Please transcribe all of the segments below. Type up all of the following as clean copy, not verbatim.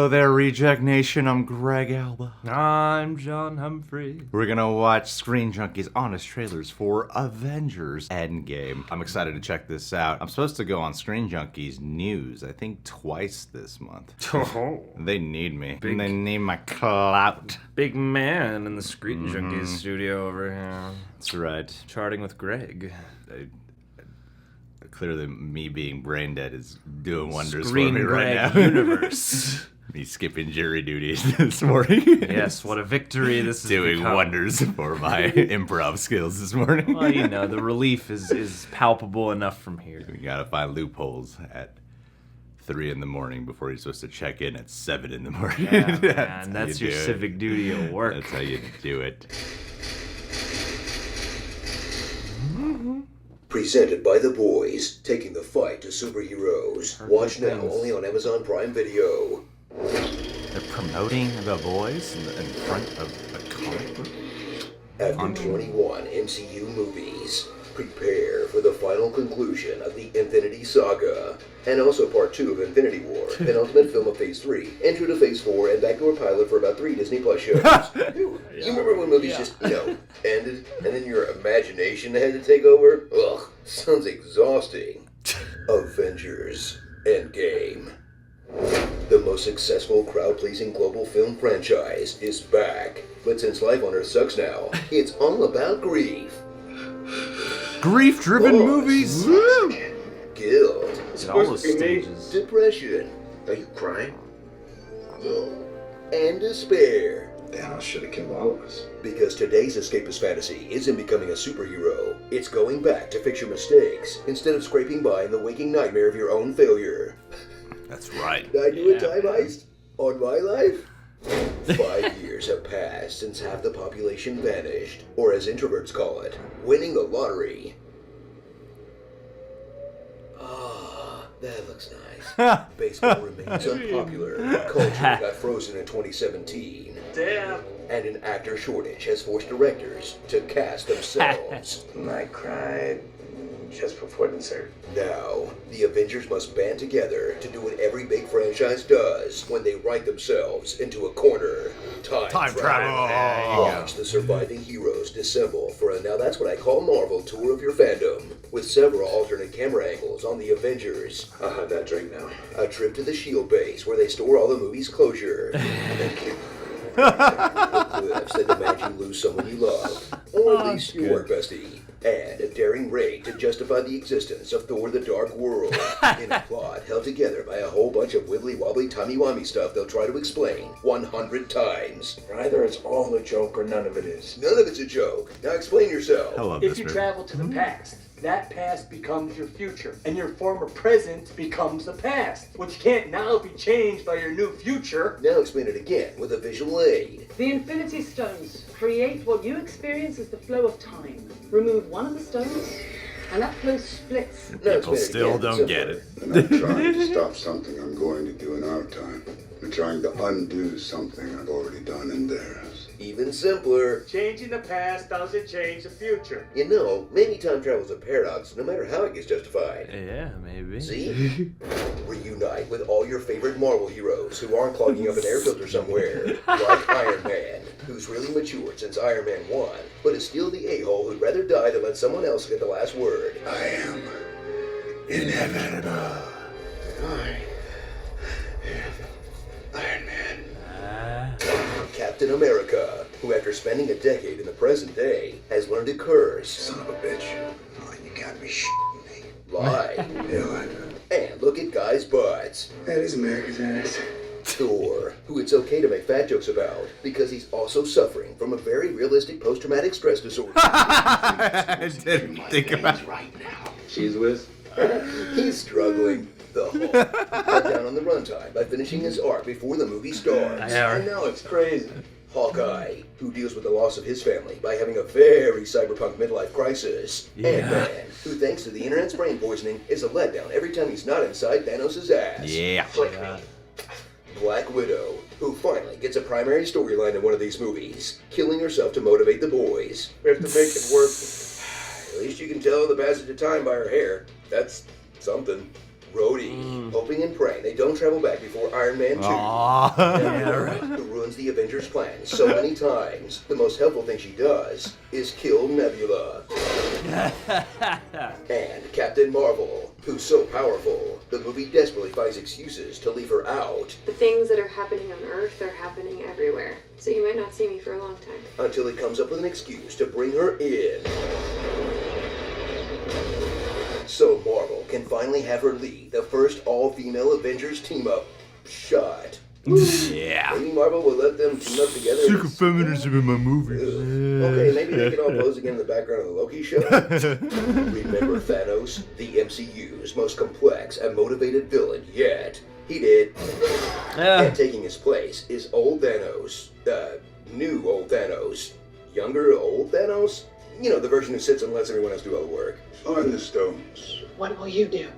Hello there, Reject Nation. I'm Greg Alba. I'm John Humphrey. We're gonna watch Screen Junkies honest trailers for Avengers Endgame. I'm excited to check this out. I'm supposed to go on Screen Junkies news, I think twice this month. Oh, They need me. They need my clout. big man in the Screen Junkies studio over here. That's right. Charting with Greg. Clearly, me being brain dead is doing wonders Screen for me right Greg now. Universe. Me skipping jury duties this morning. Yes, what a victory this is. Doing wonders for my improv skills this morning. Well, you know, the relief is palpable enough from here. We gotta find loopholes at 3 in the morning before you're supposed to check in at 7 in the morning. Yeah, man, that's your do it. civic duty at work. That's how you do it. Presented by The Boys, taking the fight to superheroes. Watch now, only on Amazon Prime Video. They're promoting The Boys in front of a comic book? After 21 MCU movies, prepare for the final conclusion of the Infinity Saga. And also part 2 of Infinity War, penultimate film of Phase 3, intro to Phase 4, and backdoor pilot for about 3 Disney Plus shows. You remember when movies just, ended, and then your imagination had to take over? Ugh, sounds exhausting. Avengers Endgame. The most successful crowd-pleasing global film franchise is back. But since life on Earth sucks now, it's all about grief. Grief-driven Loss. movies! Guilt. In all those stages. Depression. Are you crying? And despair. Thanos should have killed all of us. Because today's escapist fantasy isn't becoming a superhero. It's going back to fix your mistakes instead of scraping by in the waking nightmare of your own failure. That's right. Did I do a time heist on my life? 5 years have passed since half the population vanished, or as introverts call it, winning the lottery. Ah, that looks nice. Baseball remains unpopular. Culture got frozen in 2017. Damn. And an actor shortage has forced directors to cast themselves. I cried just before dessert. Now, the Avengers must band together to do what every big franchise does when they write themselves into a corner. Time travel. Watch the surviving heroes dissemble for a Now That's What I Call Marvel tour of your fandom, with several alternate camera angles on the Avengers. I'll have that drink now. A trip to the S.H.I.E.L.D. base where they store all the movie's closure. Cliffs that demand you lose someone you love, or at least your work bestie. And a daring raid to justify the existence of Thor the Dark World in a plot held together by a whole bunch of wibbly-wobbly, timey-wimey stuff they'll try to explain 100 times. Either it's all a joke or none of it is. None of it's a joke. Now explain yourself. I love If this you movie. travel to the past, that past becomes your future, and your former present becomes the past, which can't now be changed by your new future. Now explain it again with a visual aid. The Infinity Stones create what you experience as the flow of time. Remove one of the stones, and that flow splits. Now People explain it still again, don't simpler. get it. They're not trying to stop something I'm going to do in our time. They're trying to undo something I've already done in theirs. Even simpler. Changing the past doesn't change the future. You know, maybe time travel's a paradox, no matter how it gets justified. Yeah, maybe. See? Reunite with all your favorite Marvel heroes who aren't clogging up an air filter somewhere. Like Iron Man, who's really matured since Iron Man 1, but is still the a-hole who'd rather die than let someone else get the last word. I am inevitable. Iron Man. Captain America, who after spending a decade in the present day, has learned to curse, Son of a bitch. Oh, you gotta be shitting me. lie, Yeah, what? and look at guys' butts. That is America's ass. Thor, who it's okay to make fat jokes about, because he's also suffering from a very realistic post-traumatic stress disorder. I didn't think about it. Right now. Cheese whiz? He's struggling. The Hulk cut down on the runtime by finishing his arc before the movie starts. I know, it's crazy. Hawkeye, who deals with the loss of his family by having a very cyberpunk midlife crisis. Ant-Man, who thanks to the internet's brain poisoning is a letdown every time he's not inside Thanos' ass. Yeah. Black Widow, who finally gets a primary storyline in one of these movies, killing herself to motivate the boys. We have to make it work. At least you can tell the passage of time by her hair. That's something. Rhodey, hoping and praying they don't travel back before Iron Man 2. Who ruins the Avengers' plan so many times. The most helpful thing she does is kill Nebula. And Captain Marvel, who's so powerful, the movie desperately finds excuses to leave her out. The things that are happening on Earth are happening everywhere, so you might not see me for a long time. Until he comes up with an excuse to bring her in. So Marvel can finally have her lead the first all-female Avengers team-up shot. Yeah. Maybe Marvel will let them team up together. Sick of feminism in my movies. Okay, maybe they can all pose again in the background of the Loki show. Remember Thanos, the MCU's most complex and motivated villain yet. He did. And taking his place is old Thanos. New old Thanos. Younger old Thanos? You know, the version who sits and lets everyone else do all the work. Find the stones. What will you do?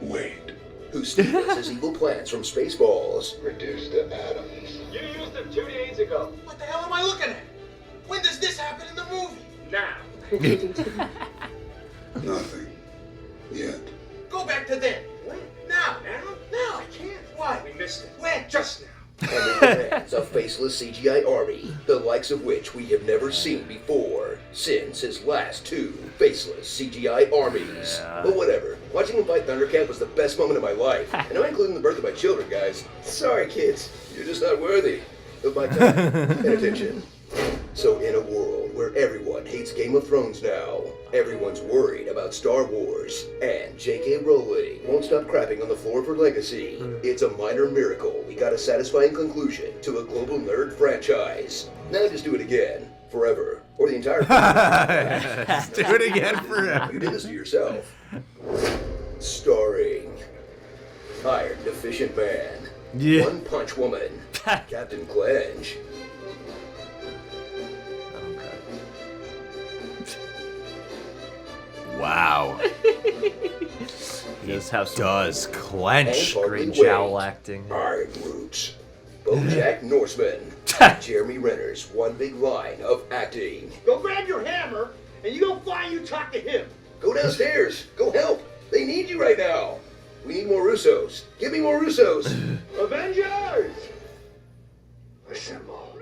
Wait. Who steals his evil plans from Spaceballs. Reduce to atoms. You used them 2 days ago. What the hell am I looking at? When does this happen in the movie? Now. Nothing. Yet. Go back to then. When? Now. Now. I can't. Why? We missed it. When? Just now. And it demands a faceless CGI army, the likes of which we have never seen before, since his last 2 faceless CGI armies. But whatever, watching him fight Thundercat was the best moment of my life, and I'm including the birth of my children, guys. Sorry, kids, you're just not worthy of my time and attention. So in a world where everyone hates Game of Thrones now, everyone's worried about Star Wars, and J.K. Rowling won't stop crapping on the floor of her legacy, it's a minor miracle we got a satisfying conclusion to a global nerd franchise. Now just do it again, forever, or the entire Do it again forever. You did this to yourself. Starring Iron Deficient Man, Yeah. One Punch Woman, Captain Clench, Wow. He does have some Does clench. And great Hardly jowl Wait, acting. Iron Roots, BoJack Norseman, Jeremy Renner's one big line of acting. Go grab your hammer, and you go fly and you talk to him. Go downstairs. Go help. They need you right now. We need more Russos. Give me more Russos. Avengers! Assemble.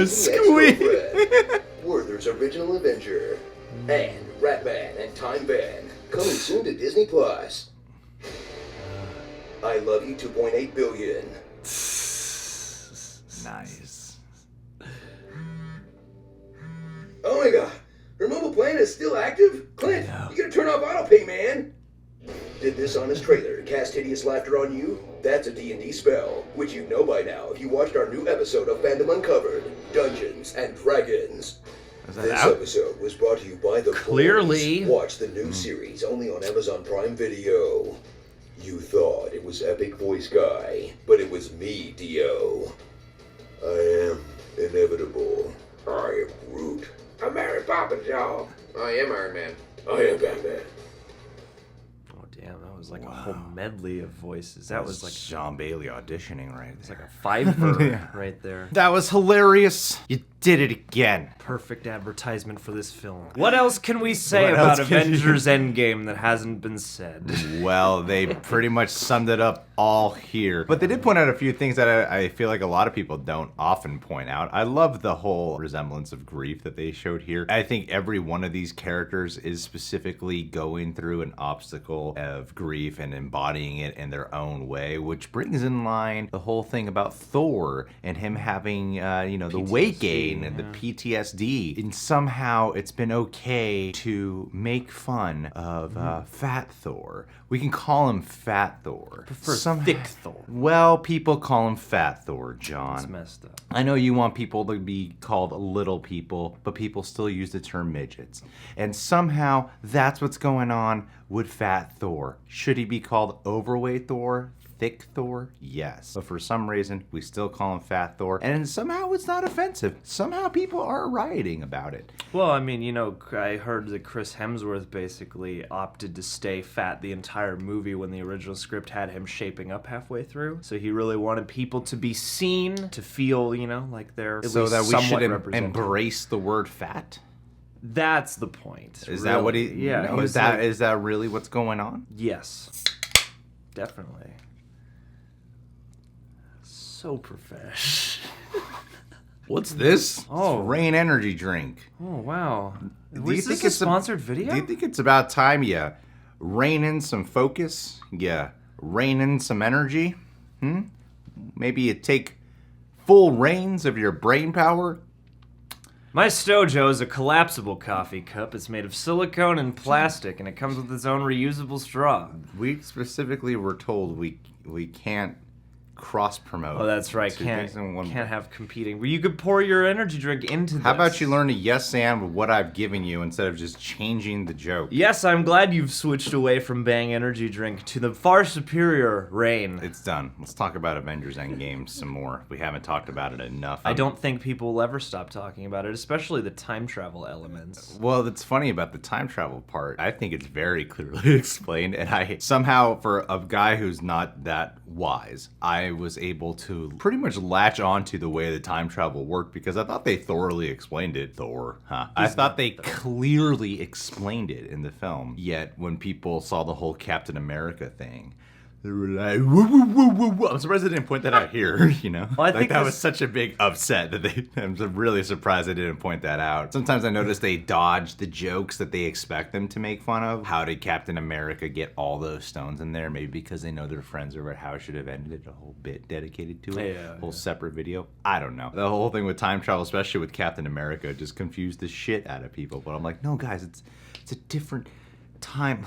Squeak. Werther's Original Avenger, and Ratman and Time Van, coming soon to Disney Plus. I Love You 2.8 billion. Nice. Oh my god, her mobile plan is still active? Clint, you gotta turn off autopay, man. Did this honest trailer cast hideous laughter on you? That's a D&D spell, which you know by now if you watched our new episode of Fandom Uncovered, Dungeons and Dragons. Is that This out? episode was brought to you by The Clearly. Boys. Watch the new series only on Amazon Prime Video. You thought it was Epic Voice Guy, but it was me, Dio. I am inevitable. I am Groot. I'm Mary Poppins, y'all. I am Iron Man. I am Batman. Oh damn, that was like a whole medley of voices. That was like Sean Bailey auditioning right it's there. like a fiver right there. That was hilarious. You did it again. Perfect advertisement for this film. What else can we say What about else can you- Avengers Endgame that hasn't been said? Well, they pretty much summed it up all here. But they did point out a few things that I feel like a lot of people don't often point out. I love the whole resemblance of grief that they showed here. I think every one of these characters is specifically going through an obstacle of grief and embodying it in their own way, which brings in line the whole thing about Thor and him having, the weight gain and the PTSD. And somehow it's been okay to make fun of Fat Thor. We can call him Fat Thor. Prefer Thick Thor. Well, people call him Fat Thor, John. It's messed up. I know you want people to be called little people, but people still use the term midgets. And somehow that's what's going on with Fat Thor. Should he be called overweight Thor? Thick Thor? Yes. But for some reason, we still call him Fat Thor. And somehow it's not offensive. Somehow people are rioting about it. Well, I mean, I heard that Chris Hemsworth basically opted to stay fat the entire movie when the original script had him shaping up halfway through. So he really wanted people to be seen, to feel, like they're at So least that we somewhat should represented. embrace the word fat? That's the point. Is that what he? Yeah. No, he is was that really what's going on? Yes. Definitely. So profesh. What's this? Oh. It's Rain energy drink. Oh wow. Do you think a it's sponsored video? Do you think it's about time you rein in some focus? You rein in some energy? Maybe you take full reins of your brain power? My Stojo is a collapsible coffee cup. It's made of silicone and plastic, and it comes with its own reusable straw. We specifically were told we can't cross promote. Oh, that's right. two Can't things in one. have competing. Well, you could pour your energy drink into this. How about you learn to yes and with what I've given you instead of just changing the joke? Yes, I'm glad you've switched away from Bang Energy Drink to the far superior Rain. It's done. Let's talk about Avengers Endgame some more. We haven't talked about it enough. I don't think people will ever stop talking about it, especially the time travel elements. Well, it's funny about the time travel part. I think it's very clearly explained, and I somehow, for a guy who's not that wise, I was able to pretty much latch onto the way the time travel worked because I thought they thoroughly explained it. I thought they clearly explained it in the film. Yet when people saw the whole Captain America thing, they were like, woo, woo, woo, woo, woo. I'm surprised they didn't point that out here, you know? Well, I like think that was such a big upset that I'm really surprised they didn't point that out. Sometimes I notice they dodge the jokes that they expect them to make fun of. How did Captain America get all those stones in there? Maybe because they know they're friends or how it should have ended. A whole bit dedicated to it. Yeah, whole separate video. I don't know. The whole thing with time travel, especially with Captain America, just confused the shit out of people. But I'm like, no guys, it's a different time.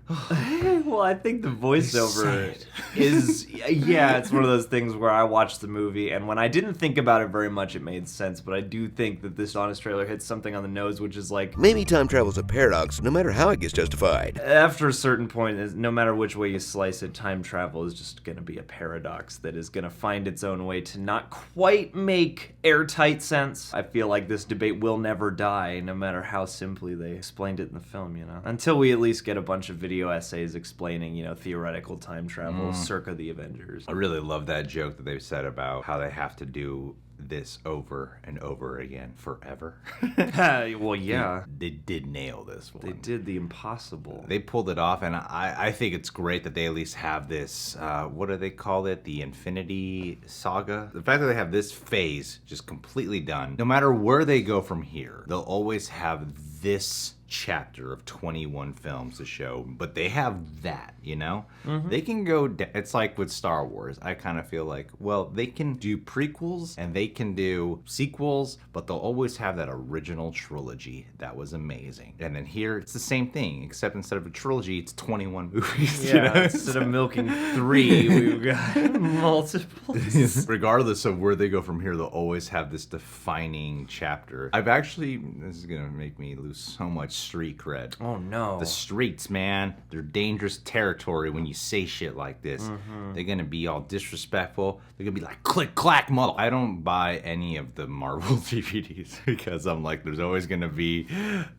Well, I think the voiceover is, yeah, it's one of those things where I watched the movie, and when I didn't think about it very much, it made sense, but I do think that this honest trailer hits something on the nose, which is like, Maybe time travel's a paradox, no matter how it gets justified. after a certain point, no matter which way you slice it, time travel is just going to be a paradox that is going to find its own way to not quite make airtight sense. I feel like this debate will never die, no matter how simply they explained it in the film, you know? Until we at least get a bunch of video essays explaining, you know, theoretical time travel circa the Avengers. I really love that joke that they said about how they have to do this over and over again forever. Well, yeah. They did nail this one. They did the impossible. They pulled it off, and I think it's great that they at least have this, what do they call it? The Infinity Saga? The fact that they have this phase just completely done. No matter where they go from here, they'll always have this chapter of 21 films to show, but they have that, you know? They can go, it's like with Star Wars. I kind of feel like, well, they can do prequels and they can do sequels, but they'll always have that original trilogy that was amazing. And then here, it's the same thing, except instead of a trilogy, it's 21 movies. Yeah, you know? instead of milking 3, we've got multiples. Regardless of where they go from here, they'll always have this defining chapter. This is gonna make me lose so much street cred. Oh no. The streets, man, they're dangerous territory when you say shit like this. They're gonna be all disrespectful. They're gonna be like, click, clack, mother. I don't buy any of the Marvel DVDs because I'm like, there's always gonna be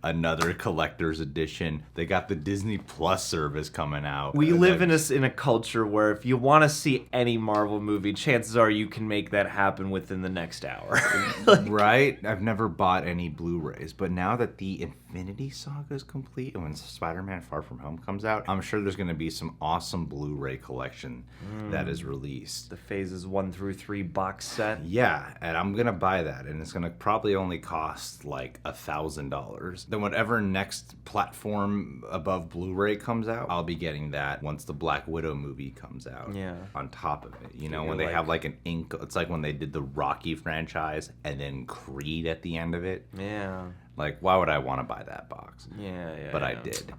another collector's edition. They got the Disney Plus service coming out. We live in a culture where if you want to see any Marvel movie, chances are you can make that happen within the next hour. Right? I've never bought any Blu-rays, but now that the Infinity Saga is complete and when Spider-Man Far From Home comes out, I'm sure there's going to be some awesome Blu-ray collection that is released. The phases 1 through 3 box set. Yeah, and I'm going to buy that, and it's going to probably only cost like $1,000. Then whatever next platform above Blu-ray comes out, I'll be getting that once the Black Widow movie comes out. Yeah. On top of it, you know, when they have like an ink, it's like when they did the Rocky franchise and then Creed at the end of it. Yeah. Like, why would I want to buy that box? Yeah. But I did.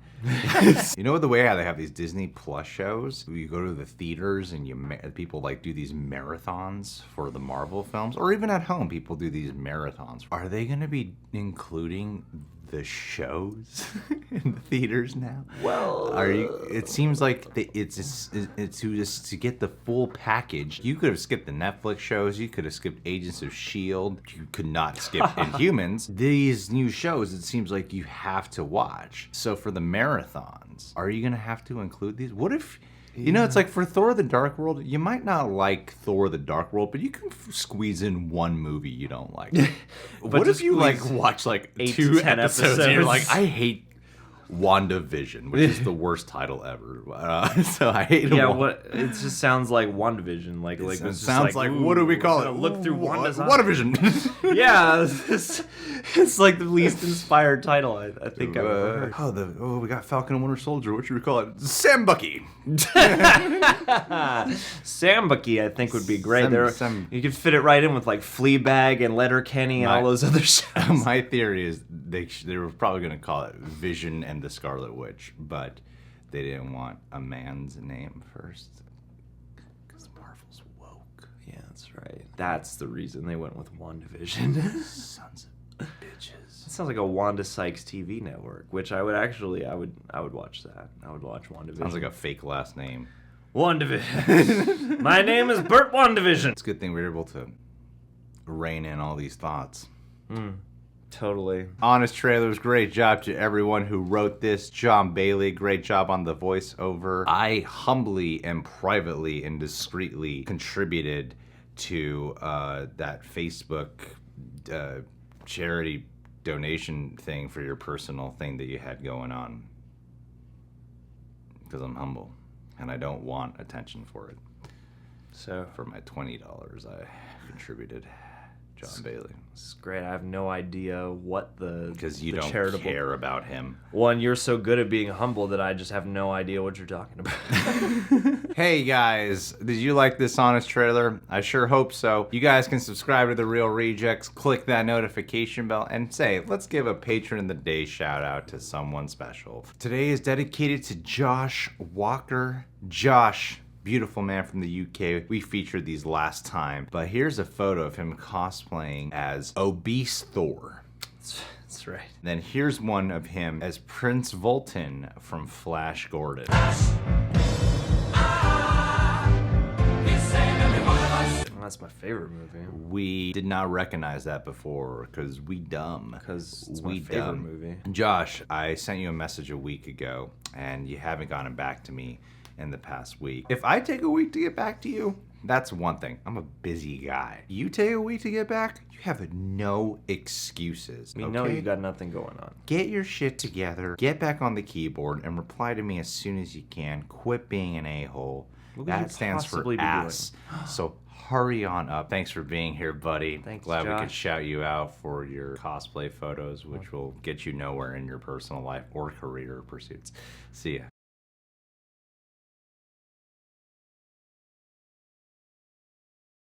You know the way how they have these Disney Plus shows? You go to the theaters and people like do these marathons for the Marvel films, or even at home people do these marathons. Are they going to be including the shows in the theaters now? Well, it seems like it's to get the full package. You could have skipped the Netflix shows. You could have skipped Agents of S.H.I.E.L.D. You could not skip Inhumans. These new shows, it seems like you have to watch. So for the marathons, are you gonna have to include these? What if You know, it's like for Thor the Dark World, you might not like Thor the Dark World, but you can squeeze in one movie you don't like. What if you like watch like 8 2 to 10 episodes and you're like, episodes. I hate WandaVision, which is the worst title ever. So I hate Yeah, Wa- what? It just sounds like WandaVision. Like It it's just sounds like, ooh, what do we call I'm it? gonna look through Wanda's eyes. WandaVision. Yeah, it's like the least inspired title I think I've ever heard. We got Falcon and Winter Soldier. What should we call it? Sam Bucky. Sambucky, I think, would be great. Sam- You could fit it right in with like Fleabag and Letterkenny and all those other shows. My theory is they were probably going to call it Vision and the Scarlet Witch, but they didn't want a man's name first. Because Marvel's woke. Yeah, that's right. That's the reason they went with WandaVision. Sons of bitches. It sounds like a Wanda Sykes TV network, which I would watch that. I would watch WandaVision. Sounds like a fake last name. WandaVision. My name is Bert WandaVision. It's a good thing we were able to rein in all these thoughts. Totally. Honest Trailers, great job to everyone who wrote this. John Bailey, great job on the voiceover. I humbly and privately and discreetly contributed to that Facebook charity donation thing for your personal thing that you had going on. Because I'm humble and I don't want attention for it. So For my $20 I contributed. John Bailey. this is great. I have no idea what Because you the don't charitable care about him. One, you're so good at being humble that I just have no idea what you're talking about. Hey guys, did you like this honest trailer? I sure hope so. You guys can subscribe to The Real Rejects, click that notification bell, and say, let's give a Patron of the Day shout out to someone special. Today is dedicated to Josh Walker. Josh, beautiful man from the UK. We featured these last time, but here's a photo of him cosplaying as obese Thor. That's right. Then here's one of him as Prince Volton from Flash Gordon. That's my favorite movie. We did not recognize that before because we dumb. Because it's my favorite movie. Josh, I sent you a message a week ago and you haven't gotten back to me in the past week. If I take a week to get back to you, that's one thing. I'm a busy guy. You take a week to get back, you have no excuses. We know you got nothing going on. Get your shit together, get back on the keyboard, and reply to me as soon as you can. Quit being an a-hole. What could you That stands for possibly be doing? ass. So hurry on up. Thanks for being here, buddy. Thanks, Glad we could Josh. shout you out for your cosplay photos, which will get you nowhere in your personal life or career pursuits. See ya.